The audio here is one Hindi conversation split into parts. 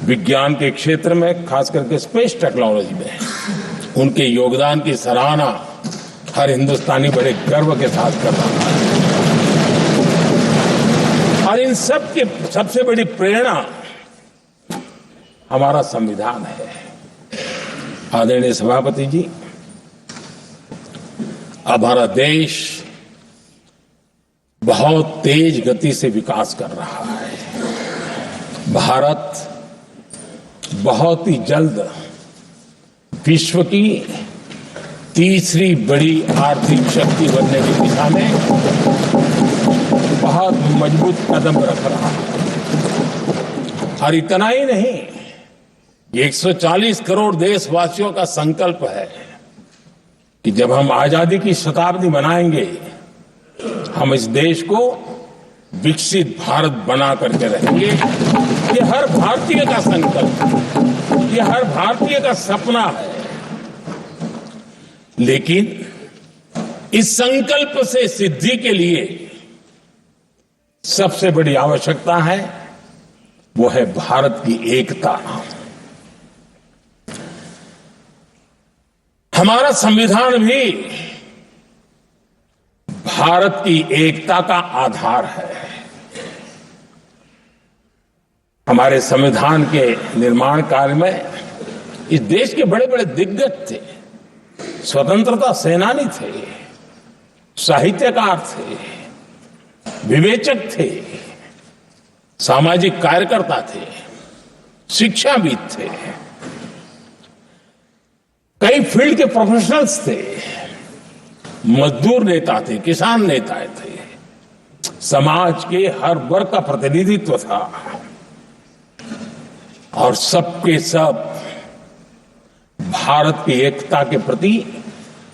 विज्ञान के क्षेत्र में, खास करके स्पेस टेक्नोलॉजी में उनके योगदान की सराहना हर हिंदुस्तानी बड़े गर्व के साथ कर रहा है। और इन सब की सबसे बड़ी प्रेरणा हमारा संविधान है। आदरणीय सभापति जी, अब हमारा देश बहुत तेज गति से विकास कर रहा है। भारत बहुत ही जल्द विश्व की तीसरी बड़ी आर्थिक शक्ति बनने की दिशा में बहुत मजबूत कदम रख रहा है। और इतना ही नहीं, 140 करोड़ देशवासियों का संकल्प है कि जब हम आजादी की शताब्दी मनाएंगे, हम इस देश को विकसित भारत बना करके रहेंगे। ये हर भारतीय का संकल्प, ये हर भारतीय का सपना है। लेकिन इस संकल्प से सिद्धि के लिए सबसे बड़ी आवश्यकता है, वो है भारत की एकता। हमारा संविधान भी भारत की एकता का आधार है। हमारे संविधान के निर्माण काल में इस देश के बड़े बड़े दिग्गज थे, स्वतंत्रता सेनानी थे, साहित्यकार थे, विवेचक थे, सामाजिक कार्यकर्ता थे, शिक्षाविद थे, कई फील्ड के प्रोफेशनल्स थे, मजदूर नेता थे, किसान नेता थे, समाज के हर वर्ग का प्रतिनिधित्व था और सबके सब भारत की एकता के प्रति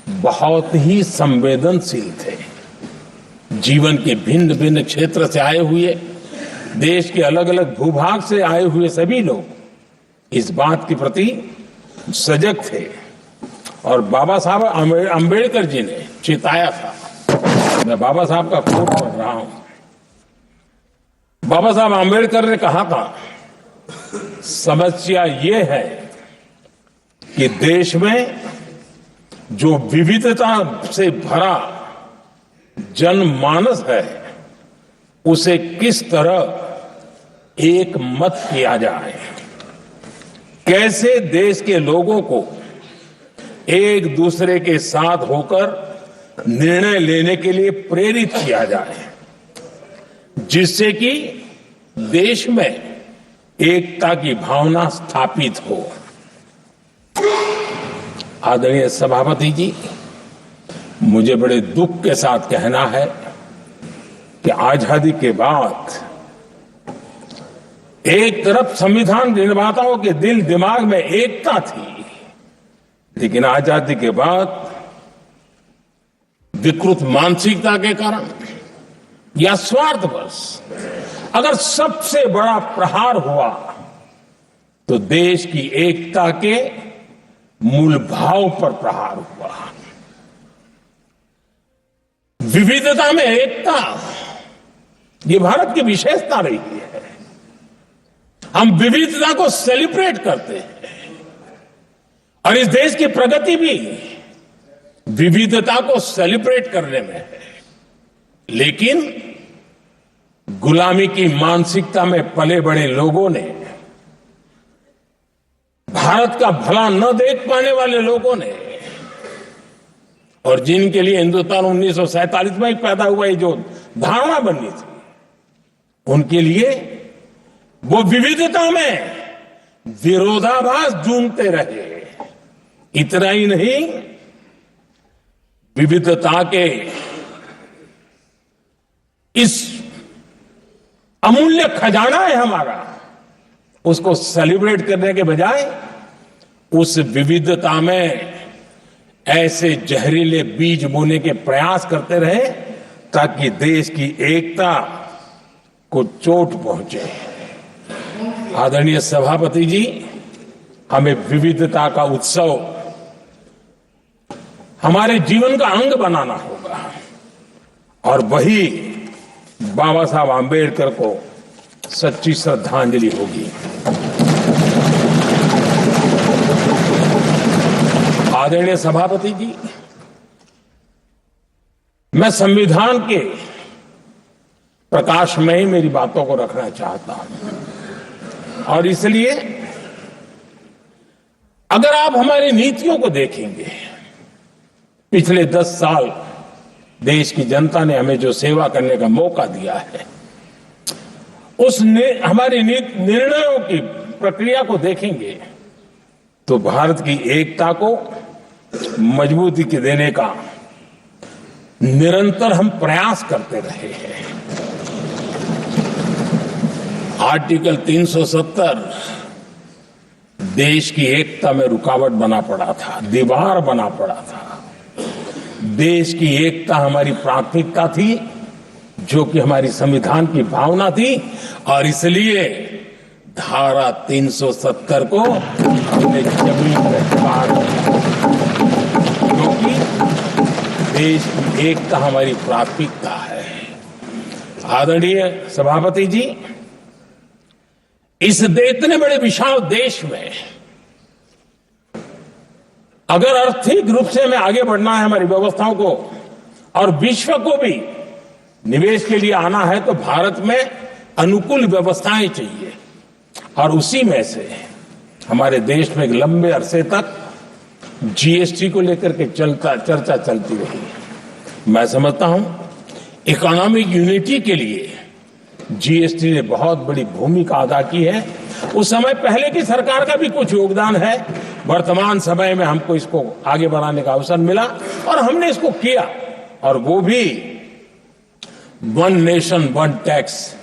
बहुत ही संवेदनशील थे। जीवन के भिन्न भिन्न क्षेत्र से आए हुए, देश के अलग अलग भूभाग से आए हुए सभी लोग इस बात के प्रति सजग थे। और बाबा साहब अंबेडकर जी ने चिताया था, मैं बाबा साहब का कोट पढ़ रहा हूं। बाबा साहब अंबेडकर ने कहा था, समस्या ये है कि देश में जो विविधता से भरा जनमानस है, उसे किस तरह एक मत किया जाए, कैसे देश के लोगों को एक दूसरे के साथ होकर निर्णय लेने के लिए प्रेरित किया जाए, जिससे कि देश में एकता की भावना स्थापित हो। आदरणीय सभापति जी, मुझे बड़े दुख के साथ कहना है कि आजादी के बाद एक तरफ संविधान निर्माताओं के दिल दिमाग में एकता थी, लेकिन आजादी के बाद विकृत मानसिकता के कारण या स्वार्थवश अगर सबसे बड़ा प्रहार हुआ तो देश की एकता के मूल भाव पर प्रहार हुआ। विविधता में एकता, ये भारत की विशेषता रही है। हम विविधता को सेलिब्रेट करते हैं और इस देश की प्रगति भी विविधता को सेलिब्रेट करने में है। लेकिन गुलामी की मानसिकता में पले बड़े लोगों ने, भारत का भला न देख पाने वाले लोगों ने, और जिनके लिए हिंदुस्तान 1947 में ही पैदा हुआ ये जो धारणा बनी थी, उनके लिए वो विविधता में विरोधाभास जूझते रहे। इतना ही नहीं, विविधता के इस अमूल्य खजाना है हमारा, उसको सेलिब्रेट करने के बजाय उस विविधता में ऐसे जहरीले बीज बोने के प्रयास करते रहे ताकि देश की एकता को चोट पहुंचे। आदरणीय सभापति जी, हमें विविधता का उत्सव हमारे जीवन का अंग बनाना होगा और वही बाबा साहब आंबेडकर को सच्ची श्रद्धांजलि होगी। आदरणीय सभापति जी, मैं संविधान के प्रकाश में ही मेरी बातों को रखना चाहता हूं और इसलिए अगर आप हमारी नीतियों को देखेंगे, पिछले 10 साल देश की जनता ने हमें जो सेवा करने का मौका दिया है, हमारे निर्णयों की प्रक्रिया को देखेंगे तो भारत की एकता को मजबूती के देने का निरंतर हम प्रयास करते रहे हैं। आर्टिकल 370 देश की एकता में रुकावट बना पड़ा था, दीवार बना पड़ा था। देश की एकता हमारी प्राथमिकता थी, जो कि हमारी संविधान की भावना थी और इसलिए धारा 370 को हमने जमीन पर उतार दिया, क्योंकि देश की एकता हमारी प्राथमिकता है। आदरणीय सभापति जी, इस इतने बड़े विशाल देश में अगर आर्थिक रूप से हमें आगे बढ़ना है, हमारी व्यवस्थाओं को और विश्व को भी निवेश के लिए आना है, तो भारत में अनुकूल व्यवस्थाएं चाहिए और उसी में से हमारे देश में एक लंबे अरसे तक जीएसटी को लेकर के चर्चा चलती रही। मैं समझता हूं इकोनॉमिक यूनिटी के लिए जीएसटी ने बहुत बड़ी भूमिका अदा की है। उस समय पहले की सरकार का भी कुछ योगदान है। वर्तमान समय में हमको इसको आगे बढ़ाने का अवसर मिला और हमने इसको किया, और वो भी वन नेशन वन टैक्स